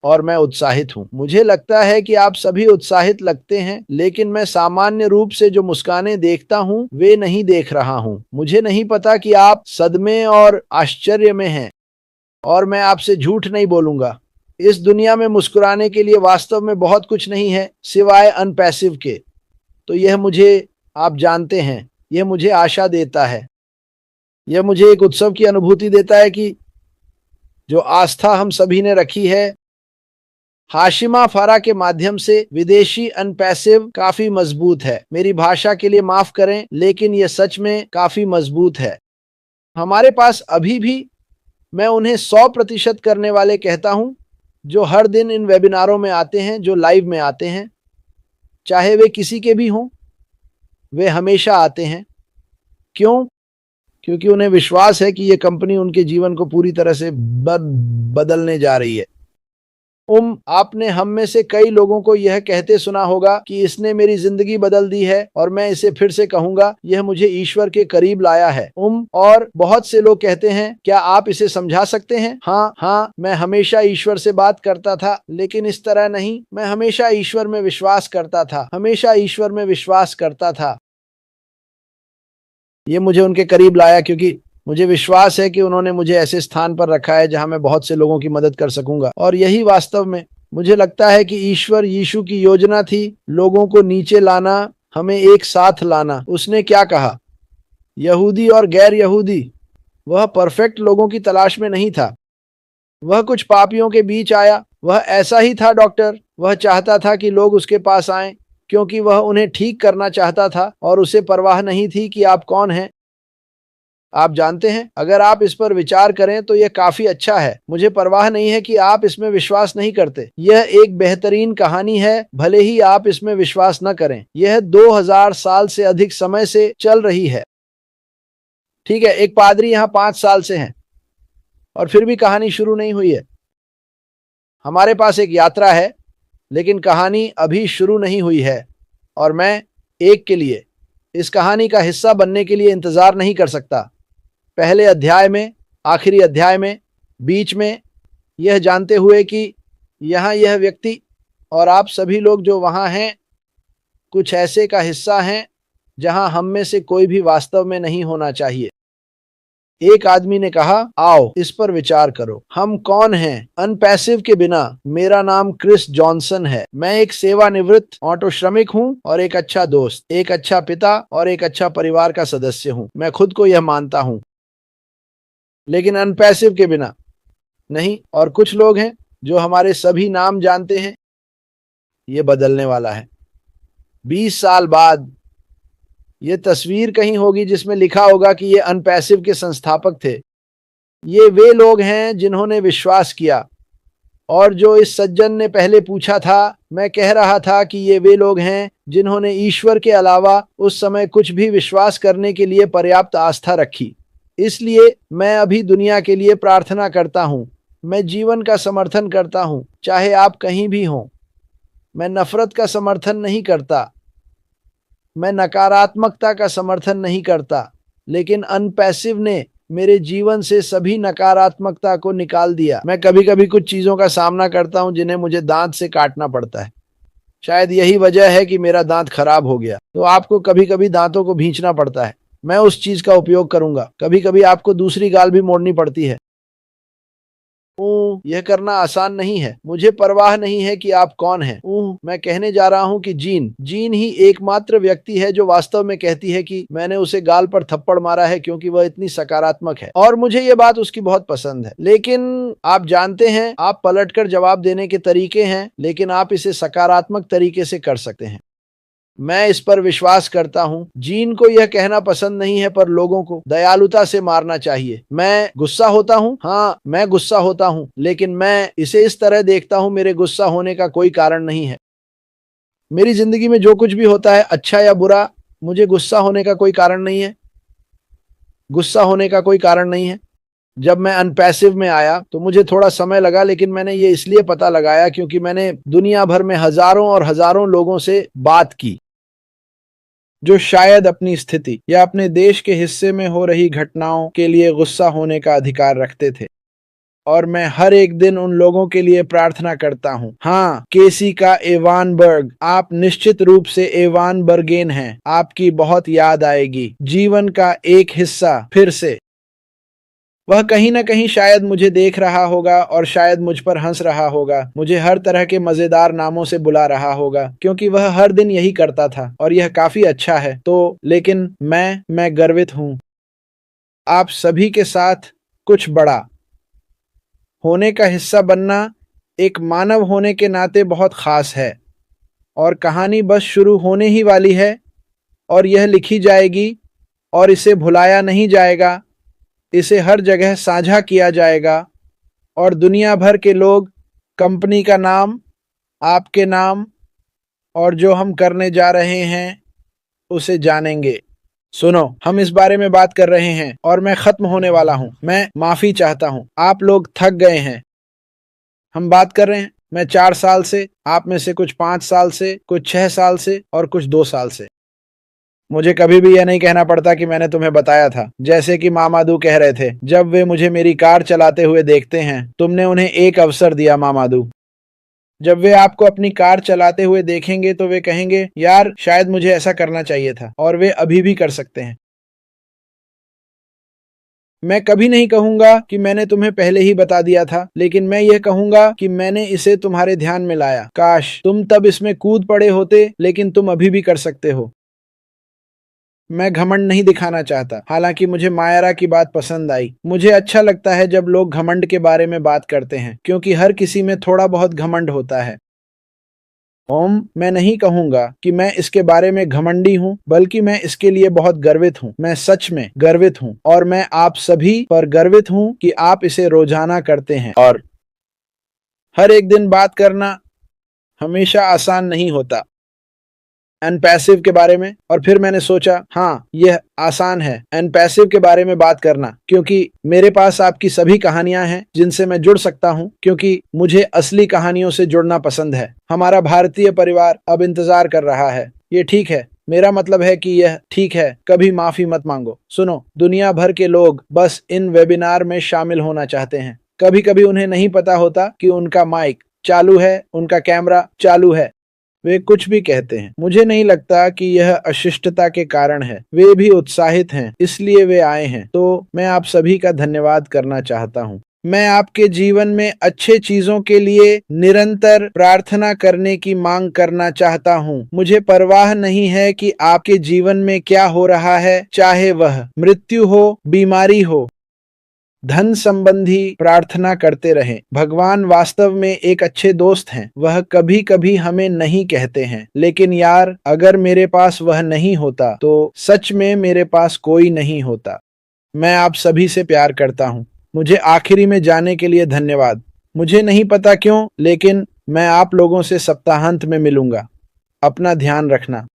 और मैं उत्साहित हूँ। मुझे लगता है कि आप सभी उत्साहित लगते हैं, लेकिन मैं सामान्य रूप से जो मुस्कानें देखता हूँ वे नहीं देख रहा हूँ। मुझे नहीं पता कि आप सदमे और आश्चर्य में हैं, और मैं आपसे झूठ नहीं बोलूंगा। इस दुनिया में मुस्कुराने के लिए वास्तव में बहुत कुछ नहीं है सिवाय अनपैसिव के। तो यह मुझे, आप जानते हैं, यह मुझे आशा देता है। यह मुझे एक उत्सव की अनुभूति देता है कि जो आस्था हम सभी ने रखी है हाशिमा फारा के माध्यम से विदेशी अनपैसिव काफी मजबूत है। मेरी भाषा के लिए माफ करें, लेकिन यह सच में काफी मजबूत है। हमारे पास अभी भी, मैं उन्हें 100% करने वाले कहता हूं, जो हर दिन इन वेबिनारों में आते हैं, जो लाइव में आते हैं, चाहे वे किसी के भी हों, वे हमेशा आते हैं। क्यों? क्योंकि उन्हें विश्वास है कि यह कंपनी उनके जीवन को पूरी तरह से बदलने जा रही है। आपने हम में से कई लोगों को यह कहते सुना होगा कि इसने मेरी जिंदगी बदल दी है, और मैं इसे फिर से कहूंगा, यह मुझे ईश्वर के करीब लाया है। और बहुत से लोग कहते हैं, क्या आप इसे समझा सकते हैं? हाँ, मैं हमेशा ईश्वर से बात करता था, लेकिन इस तरह नहीं। मैं हमेशा ईश्वर में विश्वास करता था, हमेशा ईश्वर में विश्वास करता था। ये मुझे उनके करीब लाया क्योंकि मुझे विश्वास है कि उन्होंने मुझे ऐसे स्थान पर रखा है जहां मैं बहुत से लोगों की मदद कर सकूंगा। और यही वास्तव में मुझे लगता है कि ईश्वर यीशु की योजना थी, लोगों को नीचे लाना, हमें एक साथ लाना। उसने क्या कहा? यहूदी और गैर यहूदी। वह परफेक्ट लोगों की तलाश में नहीं था, वह कुछ पापियों के बीच आया। वह ऐसा ही था डॉक्टर। वह चाहता था कि लोग उसके पास आएं, क्योंकि वह उन्हें ठीक करना चाहता था, और उसे परवाह नहीं थी कि आप कौन हैं। आप जानते हैं, अगर आप इस पर विचार करें तो यह काफी अच्छा है। मुझे परवाह नहीं है कि आप इसमें विश्वास नहीं करते। यह एक बेहतरीन कहानी है, भले ही आप इसमें विश्वास न करें। यह 2000 साल से अधिक समय से चल रही है। ठीक है, एक पादरी यहाँ 5 साल से हैं, और फिर भी कहानी शुरू नहीं हुई है। हमारे पास एक यात्रा है, लेकिन कहानी अभी शुरू नहीं हुई है, और मैं एक के लिए, इस कहानी का हिस्सा बनने के लिए इंतजार नहीं कर सकता। पहले अध्याय में, आखिरी अध्याय में, बीच में, यह जानते हुए कि यहाँ यह व्यक्ति और आप सभी लोग जो वहाँ हैं, कुछ ऐसे का हिस्सा हैं जहाँ हम में से कोई भी वास्तव में नहीं होना चाहिए। एक आदमी ने कहा, आओ इस पर विचार करो, हम कौन हैं अनपैसिव के बिना। मेरा नाम क्रिस जॉनसन है। मैं एक सेवानिवृत्त ऑटो श्रमिक हूँ, और एक अच्छा दोस्त, एक अच्छा पिता, और एक अच्छा परिवार का सदस्य हूँ। मैं खुद को यह मानता हूँ, लेकिन अनपैसिव के बिना नहीं। और कुछ लोग हैं जो हमारे सभी नाम जानते हैं। ये बदलने वाला है। 20 साल बाद ये तस्वीर कहीं होगी जिसमें लिखा होगा कि ये अनपैसिव के संस्थापक थे। ये वे लोग हैं जिन्होंने विश्वास किया। और जो इस सज्जन ने पहले पूछा था, मैं कह रहा था कि ये वे लोग हैं जिन्होंने ईश्वर के अलावा उस समय कुछ भी विश्वास करने के लिए पर्याप्त आस्था रखी। इसलिए मैं अभी दुनिया के लिए प्रार्थना करता हूं। मैं जीवन का समर्थन करता हूं, चाहे आप कहीं भी हों। मैं नफरत का समर्थन नहीं करता, मैं नकारात्मकता का समर्थन नहीं करता, लेकिन अनपैसिव ने मेरे जीवन से सभी नकारात्मकता को निकाल दिया। मैं कभी कभी कुछ चीजों का सामना करता हूं जिन्हें मुझे दांत से काटना पड़ता है। शायद यही वजह है कि मेरा दांत खराब हो गया। तो आपको कभी कभी दांतों को भींचना पड़ता है। मैं उस चीज का उपयोग करूंगा। कभी कभी आपको दूसरी गाल भी मोड़नी पड़ती है। यह करना आसान नहीं है। मुझे परवाह नहीं है कि आप कौन हैं। मैं कहने जा रहा हूं कि जीन ही एकमात्र व्यक्ति है जो वास्तव में कहती है कि मैंने उसे गाल पर थप्पड़ मारा है क्योंकि वह इतनी सकारात्मक है, और मुझे यह बात उसकी बहुत पसंद है। लेकिन आप जानते हैं, आप पलटकर जवाब देने के तरीके हैं, लेकिन आप इसे सकारात्मक तरीके से कर सकते हैं। मैं इस पर विश्वास करता हूं। जीन को यह कहना पसंद नहीं है, पर लोगों को दयालुता से मारना चाहिए। मैं गुस्सा होता हूं, हाँ मैं गुस्सा होता हूं, लेकिन मैं इसे इस तरह देखता हूं, मेरे गुस्सा होने का कोई कारण नहीं है। मेरी जिंदगी में जो कुछ भी होता है, अच्छा या बुरा, मुझे गुस्सा होने का कोई कारण नहीं है। गुस्सा होने का कोई कारण नहीं है। जब मैं अनपैसिव में आया तो मुझे थोड़ा समय लगा, लेकिन मैंने ये इसलिए पता लगाया क्योंकि मैंने दुनिया भर में हजारों और हजारों लोगों से बात की जो शायद अपनी स्थिति या अपने देश के हिस्से में हो रही घटनाओं के लिए गुस्सा होने का अधिकार रखते थे। और मैं हर एक दिन उन लोगों के लिए प्रार्थना करता हूँ। हाँ, केसी का एवानबर्ग, आप निश्चित रूप से एवानबर्गेन हैं। आपकी बहुत याद आएगी। जीवन का एक हिस्सा फिर से। वह कहीं न कहीं शायद मुझे देख रहा होगा और शायद मुझ पर हंस रहा होगा, मुझे हर तरह के मजेदार नामों से बुला रहा होगा, क्योंकि वह हर दिन यही करता था और यह काफी अच्छा है। तो लेकिन मैं गर्वित हूँ। आप सभी के साथ कुछ बड़ा होने का हिस्सा बनना एक मानव होने के नाते बहुत खास है। और कहानी बस शुरू होने ही वाली है और यह लिखी जाएगी और इसे भुलाया नहीं जाएगा। इसे हर जगह साझा किया जाएगा और दुनिया भर के लोग कंपनी का नाम, आपके नाम और जो हम करने जा रहे हैं उसे जानेंगे। सुनो, हम इस बारे में बात कर रहे हैं और मैं खत्म होने वाला हूं। मैं माफी चाहता हूं। आप लोग थक गए हैं। हम बात कर रहे हैं। मैं 4 साल से, आप में से कुछ 5 साल से, कुछ 6 साल से और कुछ 2 साल से। मुझे कभी भी यह नहीं कहना पड़ता कि मैंने तुम्हें बताया था। जैसे कि मामादू कह रहे थे, जब वे मुझे मेरी कार चलाते हुए देखते हैं, तुमने उन्हें एक अवसर दिया मामादू। जब वे आपको अपनी कार चलाते हुए देखेंगे तो वे कहेंगे, यार शायद मुझे ऐसा करना चाहिए था, और वे अभी भी कर सकते हैं। मैं कभी नहीं कहूंगा कि मैंने तुम्हें पहले ही बता दिया था, लेकिन मैं यह कहूंगा कि मैंने इसे तुम्हारे ध्यान में लाया। काश तुम तब इसमें कूद पड़े होते, लेकिन तुम अभी भी कर सकते हो। मैं घमंड नहीं दिखाना चाहता, हालांकि मुझे मायरा की बात पसंद आई। मुझे अच्छा लगता है जब लोग घमंड के बारे में बात करते हैं, क्योंकि हर किसी में थोड़ा बहुत घमंड होता है। ओम, मैं नहीं कहूंगा कि मैं इसके बारे में घमंडी हूँ, बल्कि मैं इसके लिए बहुत गर्वित हूँ। मैं सच में गर्वित हूँ और मैं आप सभी पर गर्वित हूँ कि आप इसे रोजाना करते हैं। और हर एक दिन बात करना हमेशा आसान नहीं होता। एंड पैसिव के बारे में, और फिर मैंने सोचा हाँ यह आसान है एंड पैसिव के बारे में बात करना, क्योंकि मेरे पास आपकी सभी कहानियां हैं जिनसे मैं जुड़ सकता हूं, क्योंकि मुझे असली कहानियों से जुड़ना पसंद है। हमारा भारतीय परिवार अब इंतजार कर रहा है। ये ठीक है, मेरा मतलब है कि यह ठीक है। कभी माफी मत मांगो। सुनो, दुनिया भर के लोग बस इन वेबिनार में शामिल होना चाहते हैं। कभी कभी उन्हें नहीं पता होता कि उनका माइक चालू है, उनका कैमरा चालू है। वे कुछ भी कहते हैं। मुझे नहीं लगता कि यह अशिष्टता के कारण है। वे भी उत्साहित हैं, इसलिए वे आए हैं। तो मैं आप सभी का धन्यवाद करना चाहता हूँ। मैं आपके जीवन में अच्छे चीजों के लिए निरंतर प्रार्थना करने की मांग करना चाहता हूँ। मुझे परवाह नहीं है कि आपके जीवन में क्या हो रहा है, चाहे वह मृत्यु हो, बीमारी हो, धन संबंधी। प्रार्थना करते रहें। भगवान वास्तव में एक अच्छे दोस्त हैं। वह कभी कभी हमें नहीं कहते हैं, लेकिन यार अगर मेरे पास वह नहीं होता तो सच में मेरे पास कोई नहीं होता। मैं आप सभी से प्यार करता हूँ। मुझे आखिरी में जाने के लिए धन्यवाद। मुझे नहीं पता क्यों, लेकिन मैं आप लोगों से सप्ताहांत में मिलूंगा। अपना ध्यान रखना।